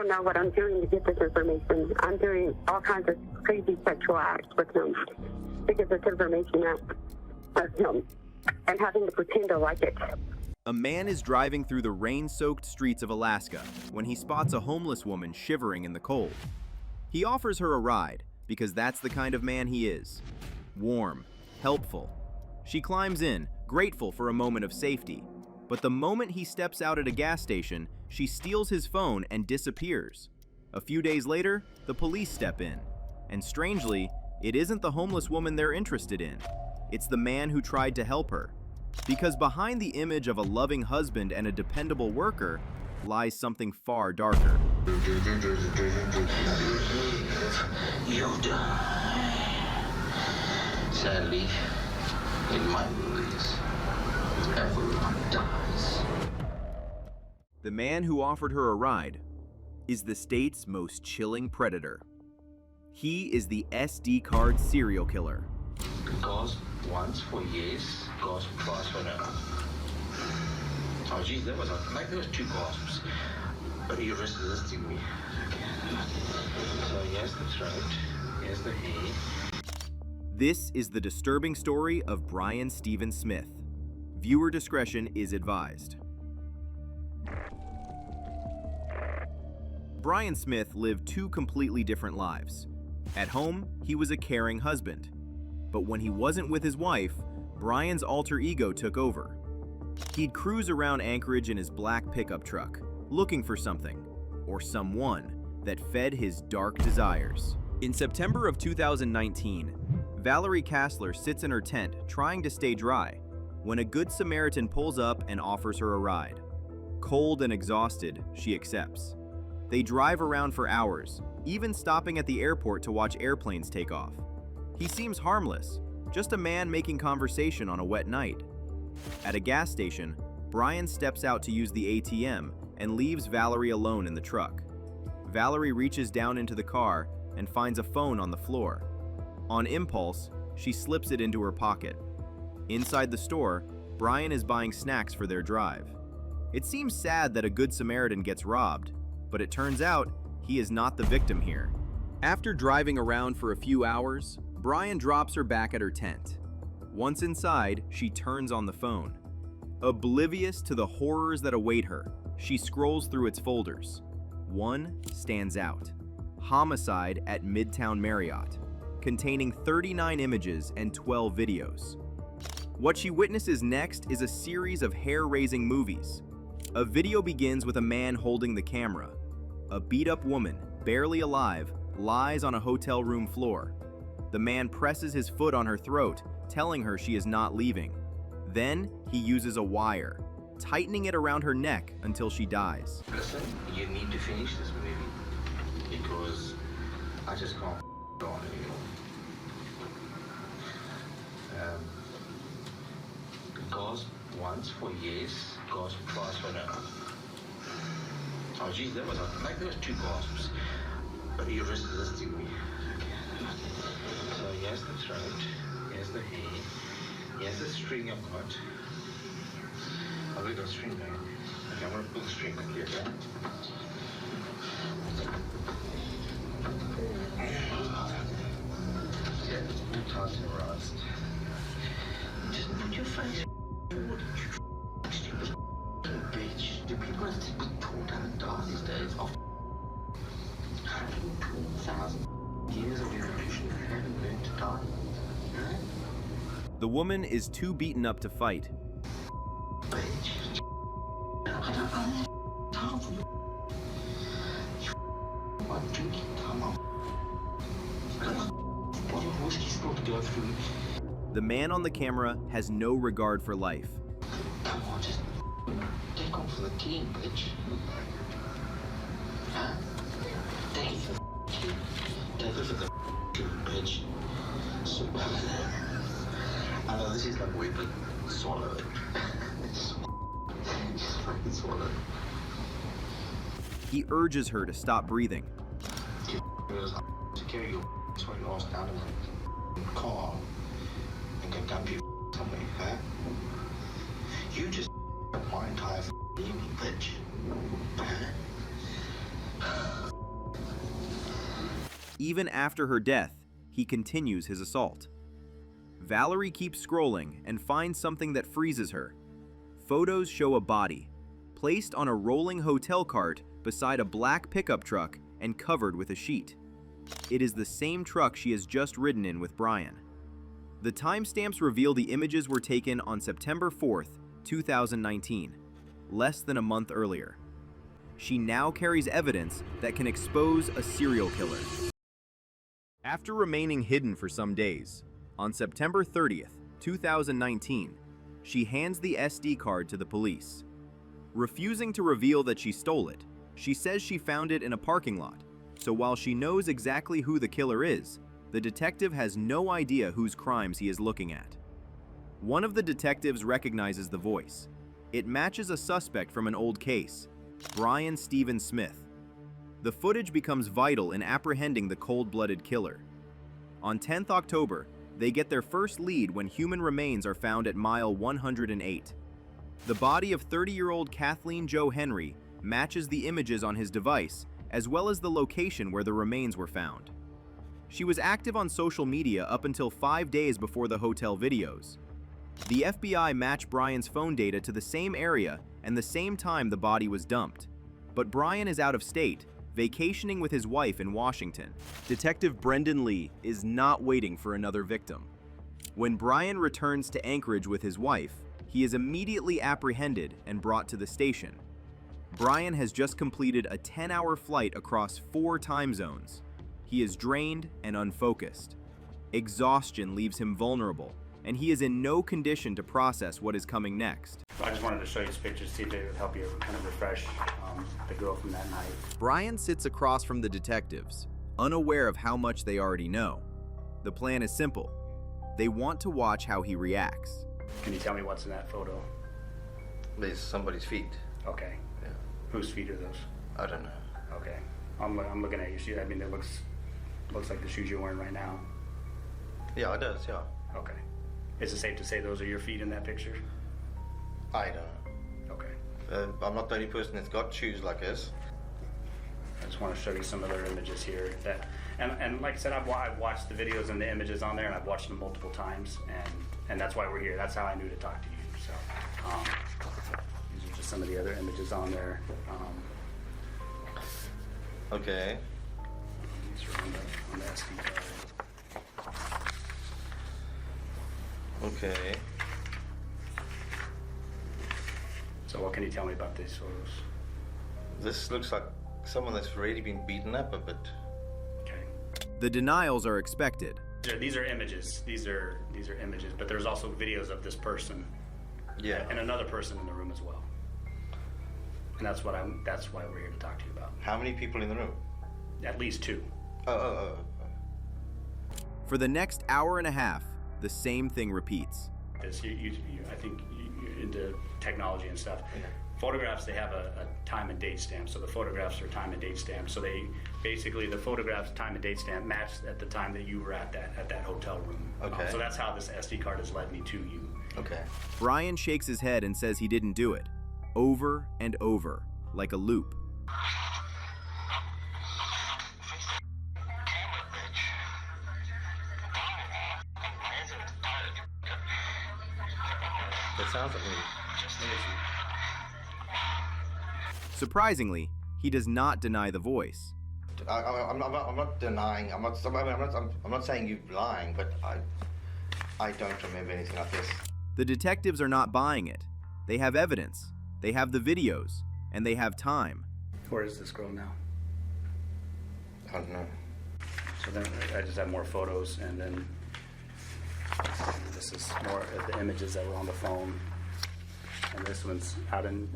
know what I'm doing to get this information. I'm doing all kinds of crazy sexual acts with him to get this information out of him and having to pretend to like it. A man is driving through the rain-soaked streets of Alaska when he spots a homeless woman shivering in the cold. He offers her a ride because that's the kind of man he is. Warm, helpful. She climbs in, grateful for a moment of safety. But the moment he steps out at a gas station, she steals his phone and disappears. A few days later, the police step in. And strangely, it isn't the homeless woman they're interested in. It's the man who tried to help her. Because behind the image of a loving husband and a dependable worker lies something far darker. You'll die. Sadly, in my movies, everyone dies. The man who offered her a ride is the state's most chilling predator. He is the SD card serial killer. Goes once for yes, goes twice for no. Oh geez, there was two gasps. But you're resisting me. Okay. So yes, that's right. Yes, the hay. This is the disturbing story of Brian Stephen Smith. Viewer discretion is advised. Brian Smith lived two completely different lives. At home, he was a caring husband. But when he wasn't with his wife, Brian's alter ego took over. He'd cruise around Anchorage in his black pickup truck, looking for something, or someone, that fed his dark desires. In September of 2019, Valerie Casler sits in her tent trying to stay dry when a Good Samaritan pulls up and offers her a ride. Cold and exhausted, she accepts. They drive around for hours, even stopping at the airport to watch airplanes take off. He seems harmless, just a man making conversation on a wet night. At a gas station, Brian steps out to use the ATM and leaves Valerie alone in the truck. Valerie reaches down into the car and finds a phone on the floor. On impulse, she slips it into her pocket. Inside the store, Brian is buying snacks for their drive. It seems sad that a Good Samaritan gets robbed, but it turns out he is not the victim here. After driving around for a few hours, Brian drops her back at her tent. Once inside, she turns on the phone. Oblivious to the horrors that await her, she scrolls through its folders. One stands out: Homicide at Midtown Marriott, containing 39 images and 12 videos. What she witnesses next is a series of hair-raising movies. A video begins with a man holding the camera. A beat-up woman, barely alive, lies on a hotel room floor. The man presses his foot on her throat, telling her she is not leaving. Then he uses a wire, tightening it around her neck until she dies. Listen, you need to finish this movie because I just can't go on anymore. Goes once for yes, goes twice for no. Oh geez, there was two gasps. But you're resisting me. Okay. So yes, that's right. Yes, the hay. Yes, the string I've got. I've got a string there. Okay, I'm gonna pull the string quickly, okay? Yeah, it's all tight and rust. Just put your face forward, you stupid bitch. Do people have to be torn down and die these days? 112,000 years of evolution haven't learned to die. The woman is too beaten up to fight. Bitch. I don't have time for you. I'm drinking time off. I've got a bottle of whiskey still to go through. The man on the camera has no regard for life. Come on, just take on for the team, bitch. Huh? Take it for the team. Take it for the team, bitch. So, I know this is like weird, but swallow it. Just fucking swallow it. He urges her to stop breathing. To carry your sweaty ass down in the car and go dump you somewhere, huh? You just up my entire evening, bitch. Huh? Even after her death, he continues his assault. Valerie keeps scrolling and finds something that freezes her. Photos show a body, placed on a rolling hotel cart beside a black pickup truck and covered with a sheet. It is the same truck she has just ridden in with Brian. The timestamps reveal the images were taken on September 4th, 2019, less than a month earlier. She now carries evidence that can expose a serial killer. After remaining hidden for some days, on September 30th, 2019, she hands the SD card to the police. Refusing to reveal that she stole it, she says she found it in a parking lot, so while she knows exactly who the killer is, the detective has no idea whose crimes he is looking at. One of the detectives recognizes the voice. It matches a suspect from an old case, Brian Stephen Smith. The footage becomes vital in apprehending the cold-blooded killer. On 10th October, they get their first lead when human remains are found at mile 108. The body of 30-year-old Kathleen Jo Henry matches the images on his device, as well as the location where the remains were found. She was active on social media up until 5 days before the hotel videos. The FBI matched Brian's phone data to the same area and the same time the body was dumped. But Brian is out of state, vacationing with his wife in Washington. Detective Brendan Lee is not waiting for another victim. When Brian returns to Anchorage with his wife, he is immediately apprehended and brought to the station. Brian has just completed a 10-hour flight across 4 time zones. He is drained and unfocused. Exhaustion leaves him vulnerable, and he is in no condition to process what is coming next. I just wanted to show you these pictures, see if they would help you kind of refresh the girl from that night. Brian sits across from the detectives, unaware of how much they already know. The plan is simple. They want to watch how he reacts. Can you tell me what's in that photo? There's somebody's feet. Okay. Yeah. Whose feet are those? I don't know. Okay. I'm looking at your shoes. I mean, it looks like the shoes you're wearing right now. Yeah, it does, yeah. Okay. Is it safe to say those are your feet in that picture? I don't know. Okay. I'm not the only person that's got shoes like this. I just want to show you some other images here. And like I said, I've watched the videos and the images on there, and I've watched them multiple times, and that's why we're here. That's how I knew to talk to you. So these are just some of the other images on there. Okay. These are on the SD card. Okay. So what can you tell me about these photos? This looks like someone that's already been beaten up a bit. Okay. The denials are expected. These are images. These are images, but there's also videos of this person. Yeah. And another person in the room as well. And that's why we're here to talk to you about. How many people in the room? At least 2. Oh. For the next hour and a half, the same thing repeats. I think you're into technology and stuff. Yeah. Photographs, they have a time and date stamp. So the photographs are time and date stamped. So they basically, the photographs time and date stamp matched at the time that you were at that hotel room. Okay. So that's how this SD card has led me to you. Okay. Brian shakes his head and says he didn't do it, over and over, like a loop. That sounds like me. Surprisingly, he does not deny the voice. I'm not denying. I'm not saying you're lying, but I don't remember anything like this. The detectives are not buying it. They have evidence, they have the videos, and they have time. Where is this girl now? I don't know. So then I just have more photos, and then this is more of the images that were on the phone. And this one's out in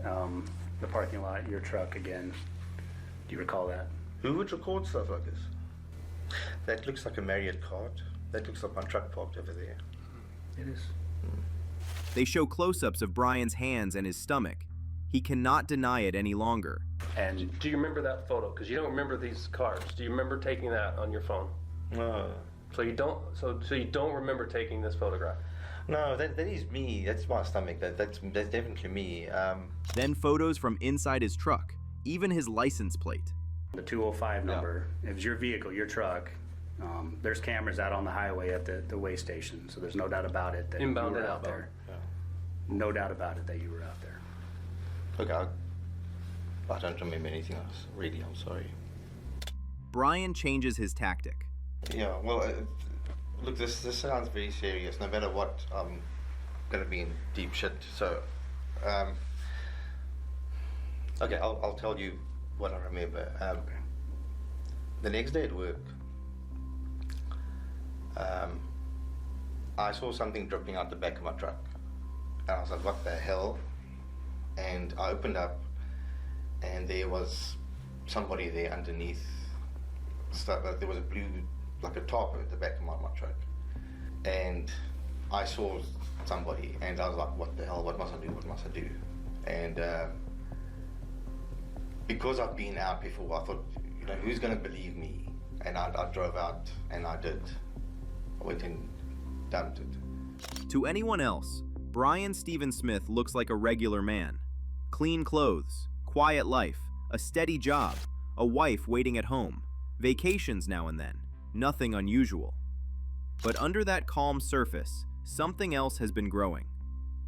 the parking lot, your truck again. Do you recall that? Who would record stuff like this? That looks like a Marriott cart. That looks like my truck parked over there. It is. They show close-ups of Brian's hands and his stomach. He cannot deny it any longer. And Do you remember that photo? Because you don't remember these cards. Do you remember taking that on your phone? No. So you don't. So you don't remember taking this photograph. No, that is me. That's my stomach. That's definitely me. Then photos from inside his truck, even his license plate. The 205 number, if it's your vehicle, your truck, there's cameras out on the highway at the way station, so there's no doubt about it that Inbound you were and out outbound. there. No doubt about it that you were out there. Okay, I don't remember anything else, really, I'm sorry. Brian changes his tactic. Yeah, well, look, this sounds very serious. No matter what, I'm going to be in deep shit. So, okay, I'll tell you what I remember. The next day at work, I saw something dripping out the back of my truck. And I was like, what the hell? And I opened up, and there was somebody there underneath. There was a blue, like a tarp at the back of my truck. And I saw somebody, and I was like, what the hell, what must I do, what must I do? And because I've been out before, I thought, you know, who's going to believe me? And I drove out, and I did. I went and dumped it. To anyone else, Brian Stephen Smith looks like a regular man. Clean clothes, quiet life, a steady job, a wife waiting at home, vacations now and then, nothing unusual. But under that calm surface, something else has been growing.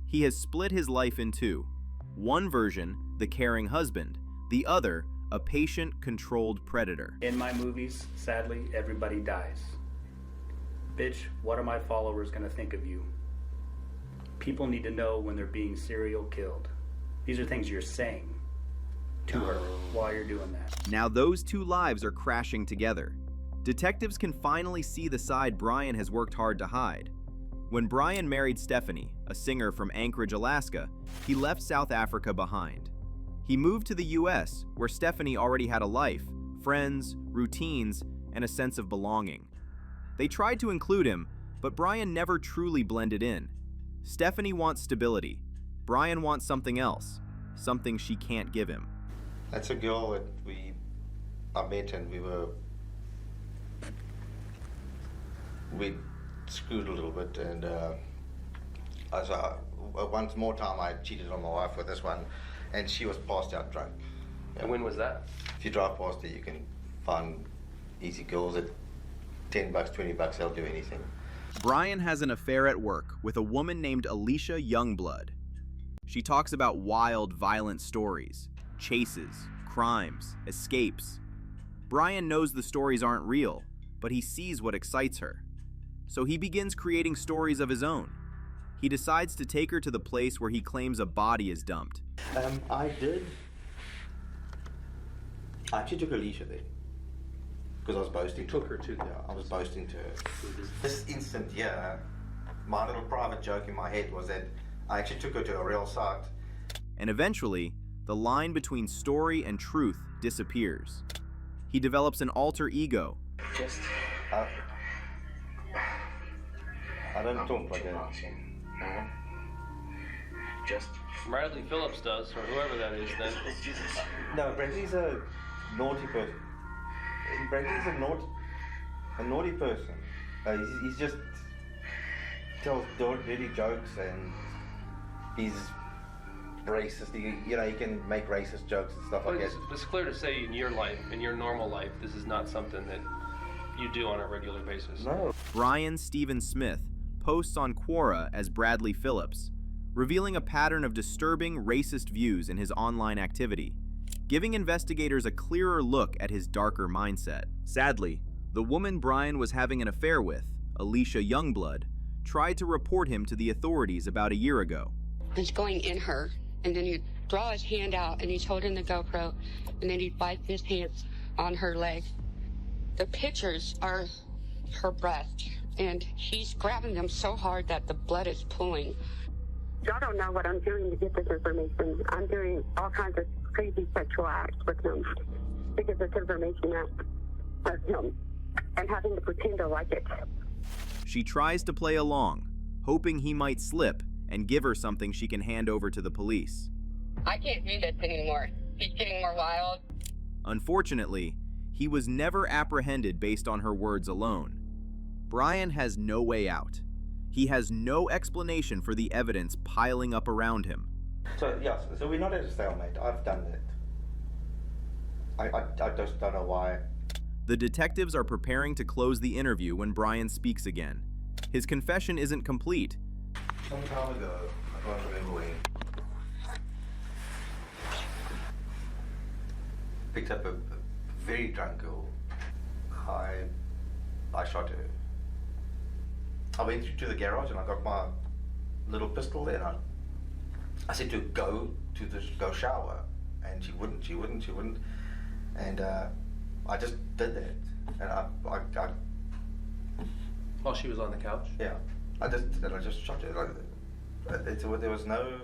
He has split his life in two. One version, the caring husband, the other, a patient, controlled predator. In my movies, sadly, everybody dies. Bitch, what are my followers gonna think of you? People need to know when they're being serial killed. These are things you're saying to her while you're doing that. Now those two lives are crashing together. Detectives can finally see the side Brian has worked hard to hide. When Brian married Stephanie, a singer from Anchorage, Alaska, he left South Africa behind. He moved to the US, where Stephanie already had a life, friends, routines, and a sense of belonging. They tried to include him, but Brian never truly blended in. Stephanie wants stability. Brian wants something else, something she can't give him. That's a girl that I met, and we screwed a little bit, and once more time I cheated on my wife with this one, and she was passed out drunk. And when was that? If you drive past there, you can find easy girls at $10, $20, they'll do anything. Brian has an affair at work with a woman named Alicia Youngblood. She talks about wild, violent stories, chases, crimes, escapes. Brian knows the stories aren't real, but he sees what excites her. So he begins creating stories of his own. He decides to take her to the place where he claims a body is dumped. I actually took Alicia there, because I was boasting. Took her to Yeah, I was boasting to her. This instant, yeah, my little private joke in my head was that I actually took her to a real site. And eventually, the line between story and truth disappears. He develops an alter ego. Just, I don't talk like that. Just Bradley Phillips does, or whoever that is then. No, Bradley's a naughty person. Bradley's a naughty person. He's just tells dirty jokes, and he's racist. He can make racist jokes and stuff like that. It's clear to say in your life, in your normal life, this is not something that you do on a regular basis. No. Brian Stephen Smith posts on Quora as Bradley Phillips, revealing a pattern of disturbing racist views in his online activity, giving investigators a clearer look at his darker mindset. Sadly, the woman Brian was having an affair with, Alicia Youngblood, tried to report him to the authorities about a year ago. He's going in her, and then he'd draw his hand out, and he's holding the GoPro, and then he'd wipe his hands on her leg. The pictures are her breast, and he's grabbing them so hard that the blood is pooling. Y'all don't know what I'm doing to get this information. I'm doing all kinds of crazy sexual acts with him to get this information out of him and having to pretend to like it. She tries to play along, hoping he might slip and give her something she can hand over to the police. I can't do this anymore. He's getting more wild. Unfortunately, he was never apprehended based on her words alone. Brian has no way out. He has no explanation for the evidence piling up around him. So we're not at a stalemate. I've done that. I just don't know why. The detectives are preparing to close the interview when Brian speaks again. His confession isn't complete. Some time ago, I can't remember when, picked up a very drunk girl. I shot her. I went to the garage and I got my little pistol there, and I said to go shower, and she wouldn't, and I just did that, and I While she was on the couch? yeah, I just shot her. Like, there was no.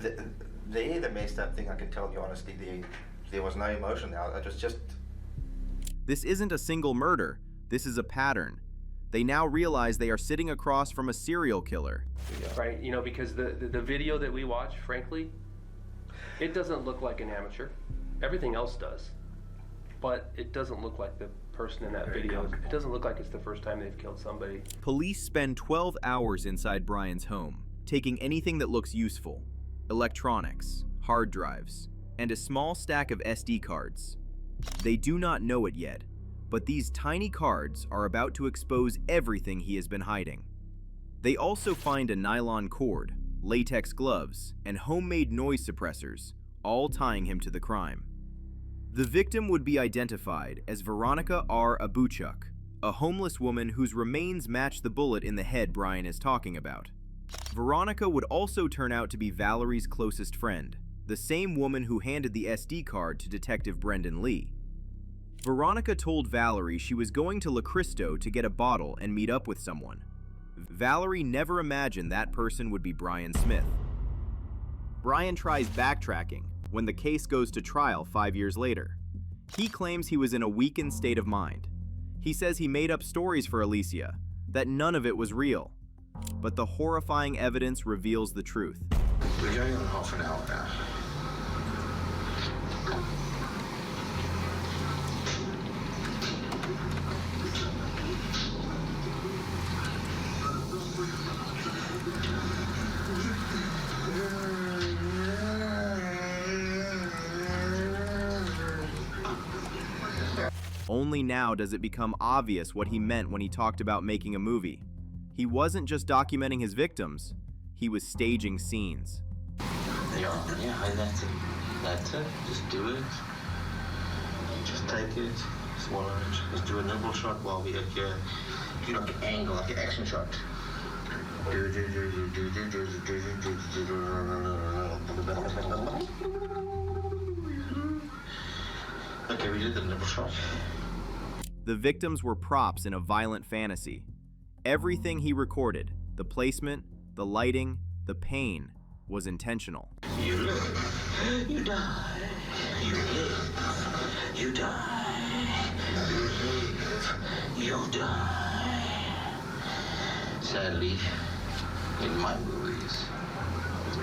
The messed up thing, I can tell you honestly, there was no emotion there. It was just. This isn't a single murder. This is a pattern. They now realize they are sitting across from a serial killer. Right, you know, because the video that we watch, frankly, it doesn't look like an amateur. Everything else does. But it doesn't look like the person in that video. It doesn't look like it's the first time they've killed somebody. Police spend 12 hours inside Brian's home, taking anything that looks useful. Electronics, hard drives, and a small stack of SD cards. They do not know it yet, but these tiny cards are about to expose everything he has been hiding. They also find a nylon cord, latex gloves, and homemade noise suppressors, all tying him to the crime. The victim would be identified as Veronica R. Abuchuk, a homeless woman whose remains match the bullet in the head Brian is talking about. Veronica would also turn out to be Valerie's closest friend, the same woman who handed the SD card to Detective Brendan Lee. Veronica told Valerie she was going to La Cristo to get a bottle and meet up with someone. Valerie never imagined that person would be Brian Smith. Brian tries backtracking when the case goes to trial 5 years later. He claims he was in a weakened state of mind. He says he made up stories for Alicia, that none of it was real. But the horrifying evidence reveals the truth. We're going on half an hour now. Only now does it become obvious what he meant when he talked about making a movie. He wasn't just documenting his victims, he was staging scenes. Yeah, that's it. Just do it. Just take it, swallow it. Just do a nimble shot while we hit your, do like an angle, like an action shot. Okay, we did the nimble shot. The victims were props in a violent fantasy. Everything he recorded, the placement, the lighting, the pain, was intentional. You live, you die, you live, you die, you live, you die. Sadly, in my movies,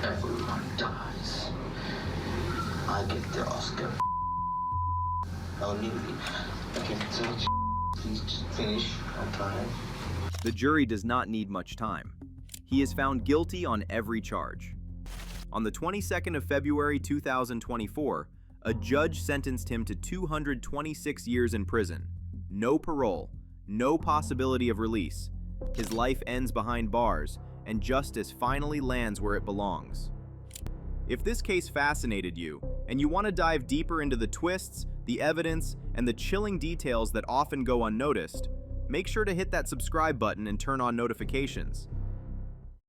everyone dies. I get the Oscar. Only me. Okay, so please just finish on time. The jury does not need much time. He is found guilty on every charge. On the 22nd of February 2024, a judge sentenced him to 226 years in prison. No parole, no possibility of release. His life ends behind bars, and justice finally lands where it belongs. If this case fascinated you, and you want to dive deeper into the twists, the evidence, and the chilling details that often go unnoticed, make sure to hit that subscribe button and turn on notifications.